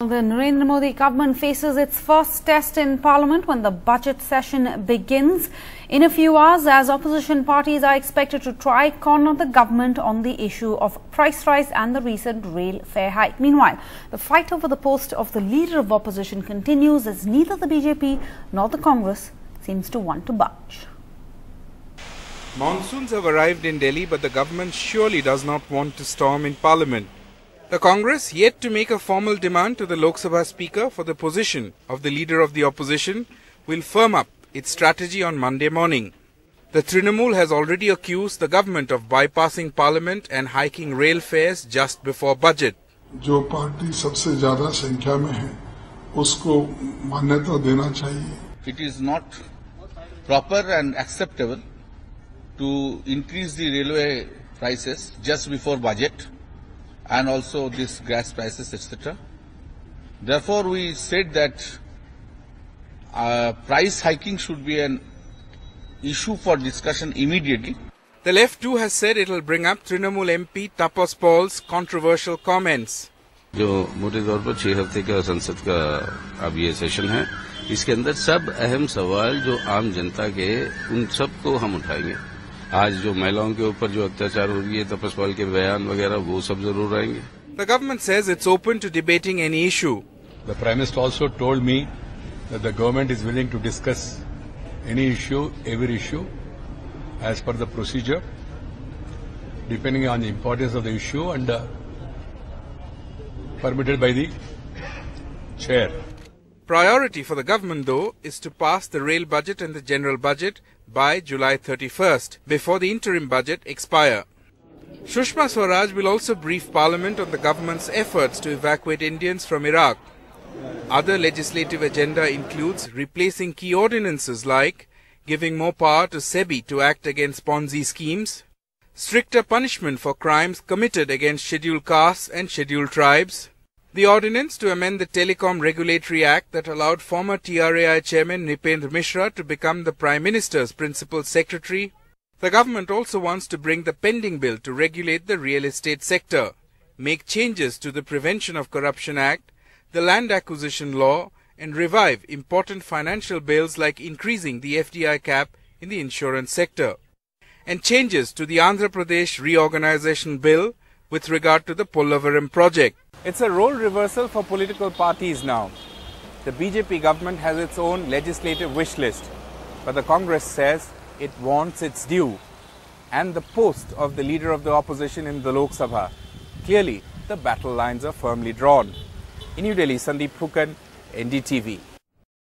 The Narendra Modi government faces its first test in Parliament when the budget session begins in a few hours, as opposition parties are expected to try corner the government on the issue of price rise and the recent rail fare hike. Meanwhile, the fight over the post of the leader of opposition continues, as neither the BJP nor the Congress seems to want to budge. Monsoons have arrived in Delhi, but the government surely does not want to storm in Parliament. The Congress, yet to make a formal demand to the Lok Sabha Speaker for the position of the leader of the opposition, will firm up its strategy on Monday morning. The Trinamool has already accused the government of bypassing Parliament and hiking rail fares just before budget. जो party सबसे ज़्यादा संख्या में है, उसको मान्यता देना चाहिए. It is not proper and acceptable to increase the railway prices just before budget, and also this gas prices, etc. Therefore, we said that price hiking should be an issue for discussion immediately. The left too has said it will bring up Trinamool MP Tapas Paul's controversial comments. जो मोटे तौर पर 6 हफ्ते का संसद का अब ये सेशन है, इसके अंदर सब अहम सवाल जो आम जनता के, उन सब को हम उठाएंगे. आज जो महिलाओं के ऊपर जो अत्याचार हो रही है, तपस पाल के बयान वगैरह, वो सब जरूर आएंगे. The government says it's open to debating any issue. The Prime Minister also told me that the government is willing to discuss any issue, every issue, as per the procedure, depending on the importance of the issue and permitted by the chair. Priority for the government, though, is to pass the rail budget and the general budget by July 31st, before the interim budget expire. Sushma Swaraj will also brief Parliament on the government's efforts to evacuate Indians from Iraq. Other legislative agenda includes replacing key ordinances like giving more power to SEBI to act against Ponzi schemes, stricter punishment for crimes committed against scheduled castes and scheduled tribes, the ordinance to amend the Telecom Regulatory Act that allowed former TRAI Chairman Nipendra Mishra to become the Prime Minister's Principal Secretary. The government also wants to bring the pending bill to regulate the real estate sector, make changes to the Prevention of Corruption Act, the Land Acquisition Law, and revive important financial bills like increasing the FDI cap in the insurance sector, and changes to the Andhra Pradesh Reorganization Bill with regard to the Pollavaram project. It's a role reversal for political parties now. The BJP government has its own legislative wish list, but the Congress says it wants its due and the post of the leader of the opposition in the Lok Sabha. Clearly, the battle lines are firmly drawn. In New Delhi, Sandeep Phukan, NDTV.